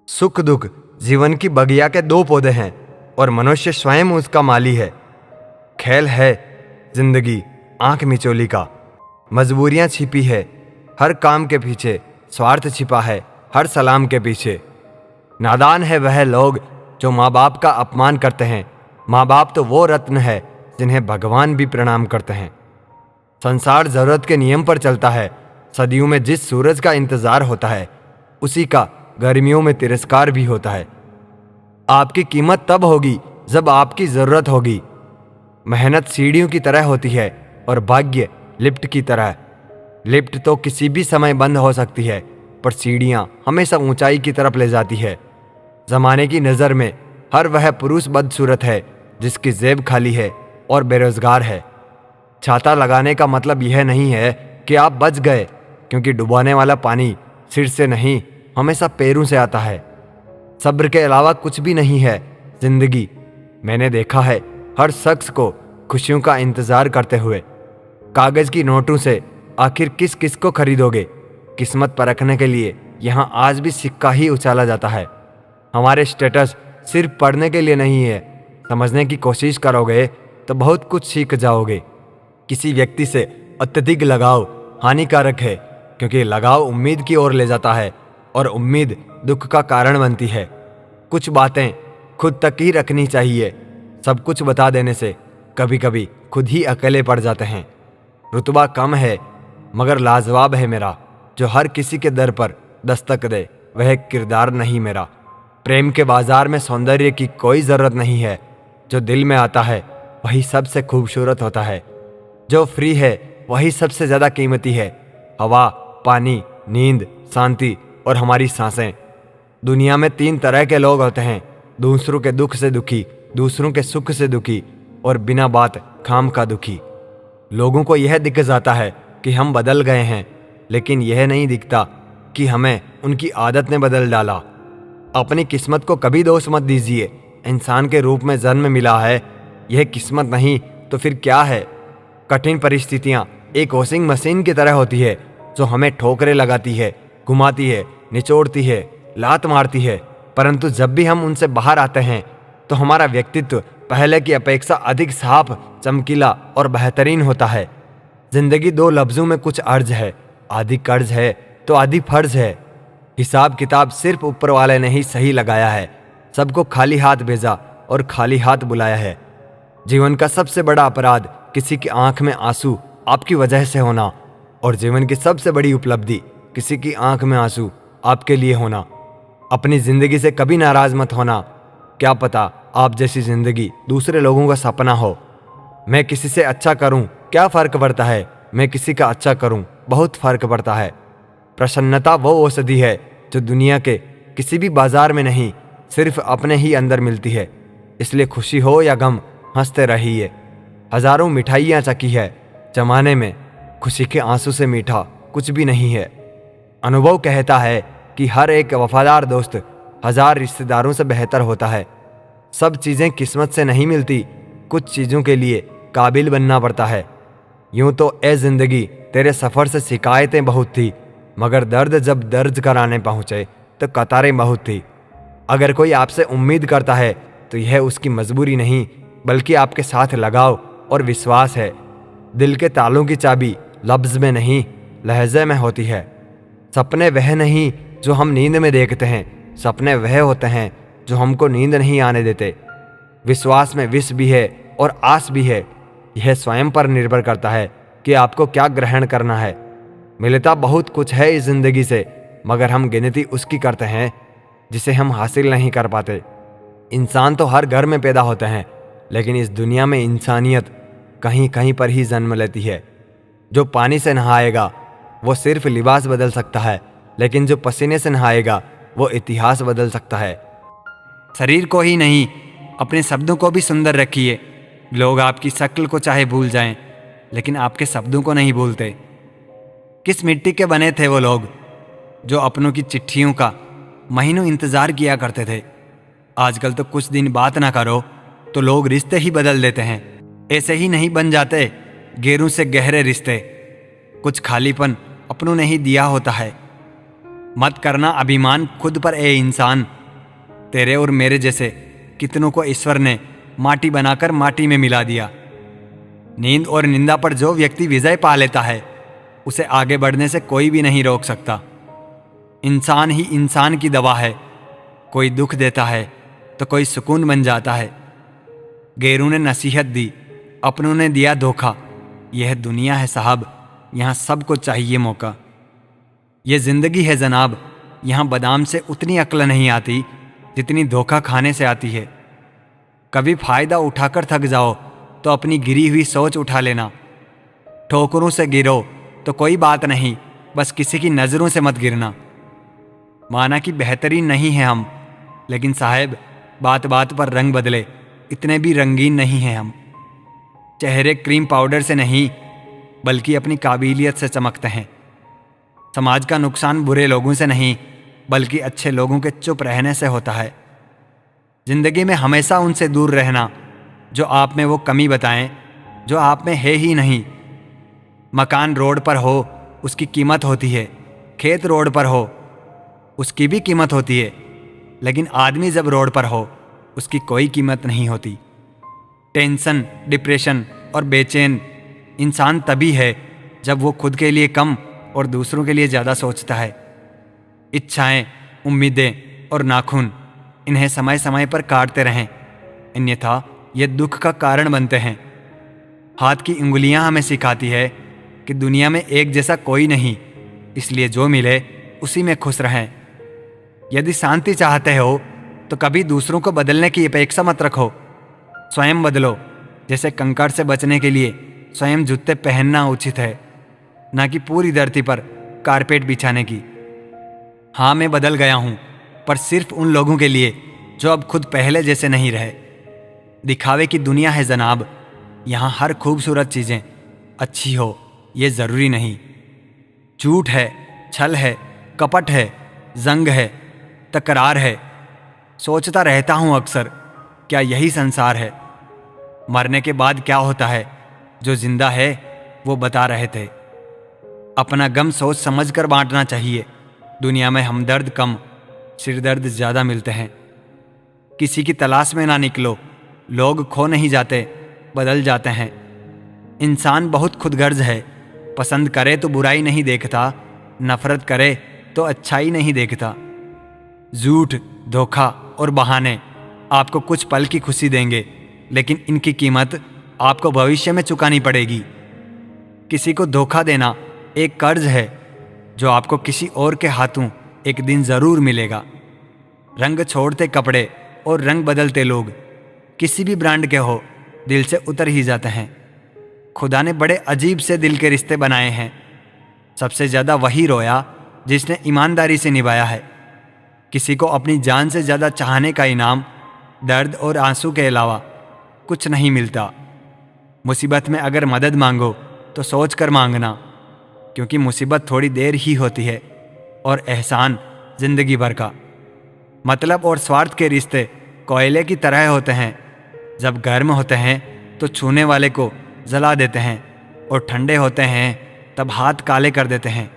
सुख दुख जीवन की बगिया के दो पौधे हैं और मनुष्य स्वयं उसका माली है। खेल है जिंदगी आंख मिचोली का, मजबूरियां छिपी है हर काम के पीछे, स्वार्थ छिपा है हर सलाम के पीछे। नादान है वह लोग जो माँ बाप का अपमान करते हैं। माँ बाप तो वो रत्न है जिन्हें भगवान भी प्रणाम करते हैं। संसार जरूरत के नियम पर चलता है। सदियों में जिस सूरज का इंतजार होता है उसी का गर्मियों में तिरस्कार भी होता है। आपकी कीमत तब होगी जब आपकी जरूरत होगी। मेहनत सीढ़ियों की तरह होती है और भाग्य लिफ्ट की तरह। लिफ्ट तो किसी भी समय बंद हो सकती है, पर सीढ़ियां हमेशा ऊंचाई की तरफ ले जाती है। जमाने की नज़र में हर वह पुरुष बदसूरत है जिसकी जेब खाली है और बेरोजगार है। छाता लगाने का मतलब यह नहीं है कि आप बच गए, क्योंकि डुबाने वाला पानी सिर से नहीं हमेशा पैरों से आता है। सब्र के अलावा कुछ भी नहीं है जिंदगी। मैंने देखा है हर शख्स को खुशियों का इंतजार करते हुए। कागज की नोटों से आखिर किस किस को खरीदोगे? किस्मत परखने के लिए यहाँ आज भी सिक्का ही उछाला जाता है। हमारे स्टेटस सिर्फ पढ़ने के लिए नहीं है। समझने की कोशिश करोगे तो बहुत कुछ सीख जाओगे। किसी व्यक्ति से अत्यधिक लगाव हानिकारक है, क्योंकि लगाव उम्मीद की ओर ले जाता है और उम्मीद दुख का कारण बनती है। कुछ बातें खुद तक ही रखनी चाहिए। सब कुछ बता देने से कभी कभी खुद ही अकेले पड़ जाते हैं। रुतबा कम है मगर लाजवाब है मेरा, जो हर किसी के दर पर दस्तक दे वह किरदार नहीं मेरा। प्रेम के बाजार में सौंदर्य की कोई ज़रूरत नहीं है। जो दिल में आता है वही सबसे खूबसूरत होता है। जो फ्री है वही सबसे ज़्यादा कीमती है। हवा, पानी, नींद, शांति और हमारी सांसें। दुनिया में 3 तरह के लोग होते हैं: दूसरों के दुख से दुखी, दूसरों के सुख से दुखी और बिना बात खाम का दुखी। लोगों को यह दिख जाता है कि हम बदल गए हैं, लेकिन यह नहीं दिखता कि हमें उनकी आदत ने बदल डाला। अपनी किस्मत को कभी दोष मत दीजिए। इंसान के रूप में जन्म मिला है, यह किस्मत नहीं तो फिर क्या है? कठिन परिस्थितियाँ एक वॉशिंग मशीन की तरह होती है जो हमें ठोकरें लगाती है, घुमाती है, निचोड़ती है, लात मारती है, परंतु जब भी हम उनसे बाहर आते हैं तो हमारा व्यक्तित्व पहले की अपेक्षा अधिक साफ, चमकीला और बेहतरीन होता है। जिंदगी 2 लफ्जों में कुछ अर्ज है, आधी कर्ज है तो आधी फर्ज है। हिसाब किताब सिर्फ ऊपर वाले ने ही सही लगाया है। सबको खाली हाथ भेजा और खाली हाथ बुलाया है। जीवन का सबसे बड़ा अपराध किसी की आंख में आंसू आपकी वजह से होना, और जीवन की सबसे बड़ी उपलब्धि किसी की आंख में आंसू आपके लिए होना। अपनी जिंदगी से कभी नाराज मत होना। क्या पता आप जैसी जिंदगी दूसरे लोगों का सपना हो। मैं किसी से अच्छा करूं, क्या फर्क पड़ता है? मैं किसी का अच्छा करूं, बहुत फर्क पड़ता है। प्रसन्नता वो औषधि है जो दुनिया के किसी भी बाजार में नहीं, सिर्फ अपने ही अंदर मिलती है। इसलिए खुशी हो या गम, हंसते रहिए। हजारों मिठाइयाँ चखी है जमाने में, खुशी के आंसू से मीठा कुछ भी नहीं है। अनुभव कहता है कि हर एक वफादार दोस्त 1000 रिश्तेदारों से बेहतर होता है। सब चीज़ें किस्मत से नहीं मिलती, कुछ चीज़ों के लिए काबिल बनना पड़ता है। यूं तो ए जिंदगी तेरे सफ़र से शिकायतें बहुत थी, मगर दर्द जब दर्ज कराने पहुँचे तो कतारें बहुत थी। अगर कोई आपसे उम्मीद करता है तो यह उसकी मजबूरी नहीं, बल्कि आपके साथ लगाव और विश्वास है। दिल के तालों की चाबी लफ्ज़ में नहीं, लहजे में होती है। सपने वह नहीं जो हम नींद में देखते हैं, सपने वह होते हैं जो हमको नींद नहीं आने देते। विश्वास में विष भी है और आस भी है। यह स्वयं पर निर्भर करता है कि आपको क्या ग्रहण करना है। मिलता बहुत कुछ है इस जिंदगी से, मगर हम गिनती उसकी करते हैं जिसे हम हासिल नहीं कर पाते। इंसान तो हर घर में पैदा होते हैं, लेकिन इस दुनिया में इंसानियत कहीं कहीं पर ही जन्म लेती है। जो पानी से नहाएगा वो सिर्फ लिबास बदल सकता है, लेकिन जो पसीने से नहाएगा वो इतिहास बदल सकता है। शरीर को ही नहीं, अपने शब्दों को भी सुंदर रखिए। लोग आपकी शक्ल को चाहे भूल जाएं, लेकिन आपके शब्दों को नहीं भूलते। किस मिट्टी के बने थे वो लोग जो अपनों की चिट्ठियों का महीनों इंतजार किया करते थे। आजकल तो कुछ दिन बात ना करो तो लोग रिश्ते ही बदल देते हैं। ऐसे ही नहीं बन जाते गहरों से गहरे रिश्ते। कुछ खालीपन अपनों ने ही दिया होता है। मत करना अभिमान खुद पर ए इंसान। तेरे और मेरे जैसे कितनों को ईश्वर ने माटी बनाकर माटी में मिला दिया। नींद और निंदा पर जो व्यक्ति विजय पा लेता है उसे आगे बढ़ने से कोई भी नहीं रोक सकता। इंसान ही इंसान की दवा है। कोई दुख देता है तो कोई सुकून बन जाता है। गैरों ने नसीहत दी, अपनों ने दिया धोखा। यह दुनिया है साहब, यहाँ सबको चाहिए मौका। यह जिंदगी है जनाब, यहाँ बादाम से उतनी अक्ल नहीं आती जितनी धोखा खाने से आती है। कभी फायदा उठाकर थक जाओ तो अपनी गिरी हुई सोच उठा लेना। ठोकरों से गिरो तो कोई बात नहीं, बस किसी की नज़रों से मत गिरना। माना कि बेहतरीन नहीं है हम, लेकिन साहब बात बात पर रंग बदले इतने भी रंगीन नहीं हैं हम। चेहरे क्रीम पाउडर से नहीं बल्कि अपनी काबिलियत से चमकते हैं। समाज का नुकसान बुरे लोगों से नहीं बल्कि अच्छे लोगों के चुप रहने से होता है। जिंदगी में हमेशा उनसे दूर रहना जो आप में वो कमी बताएं जो आप में है ही नहीं। मकान रोड पर हो उसकी कीमत होती है, खेत रोड पर हो उसकी भी कीमत होती है, लेकिन आदमी जब रोड पर हो उसकी कोई कीमत नहीं होती। टेंशन, डिप्रेशन और बेचैन इंसान तभी है जब वो खुद के लिए कम और दूसरों के लिए ज़्यादा सोचता है। इच्छाएं, उम्मीदें और नाखून, इन्हें समय समय पर काटते रहें, अन्यथा ये दुख का कारण बनते हैं। हाथ की उंगलियां हमें सिखाती है कि दुनिया में एक जैसा कोई नहीं, इसलिए जो मिले उसी में खुश रहें। यदि शांति चाहते हो तो कभी दूसरों को बदलने की अपेक्षा मत रखो, स्वयं बदलो। जैसे कंकड़ से बचने के लिए स्वयं जूते पहनना उचित है, ना कि पूरी धरती पर कारपेट बिछाने की। हाँ, मैं बदल गया हूँ, पर सिर्फ उन लोगों के लिए जो अब खुद पहले जैसे नहीं रहे। दिखावे की दुनिया है जनाब, यहाँ हर खूबसूरत चीज़ें अच्छी हो ये ज़रूरी नहीं। झूठ है, छल है, कपट है, जंग है, तकरार है। सोचता रहता हूँ अक्सर, क्या यही संसार है? मरने के बाद क्या होता है? जो जिंदा है वो बता रहे थे। अपना गम सोच समझ कर बांटना चाहिए। दुनिया में हमदर्द कम, सिरदर्द ज़्यादा मिलते हैं। किसी की तलाश में ना निकलो, लोग खो नहीं जाते, बदल जाते हैं। इंसान बहुत खुदगर्ज है, पसंद करे तो बुराई नहीं देखता, नफरत करे तो अच्छाई नहीं देखता। झूठ, धोखा और बहाने आपको कुछ पल की खुशी देंगे, लेकिन इनकी कीमत आपको भविष्य में चुकानी पड़ेगी। किसी को धोखा देना एक कर्ज है जो आपको किसी और के हाथों एक दिन ज़रूर मिलेगा। रंग छोड़ते कपड़े और रंग बदलते लोग किसी भी ब्रांड के हो दिल से उतर ही जाते हैं। खुदा ने बड़े अजीब से दिल के रिश्ते बनाए हैं। सबसे ज़्यादा वही रोया जिसने ईमानदारी से निभाया है। किसी को अपनी जान से ज़्यादा चाहने का इनाम दर्द और आंसू के अलावा कुछ नहीं मिलता। मुसीबत में अगर मदद मांगो तो सोच कर मांगना, क्योंकि मुसीबत थोड़ी देर ही होती है और एहसान जिंदगी भर का। मतलब और स्वार्थ के रिश्ते कोयले की तरह होते हैं, जब गर्म होते हैं तो छूने वाले को जला देते हैं और ठंडे होते हैं तब हाथ काले कर देते हैं।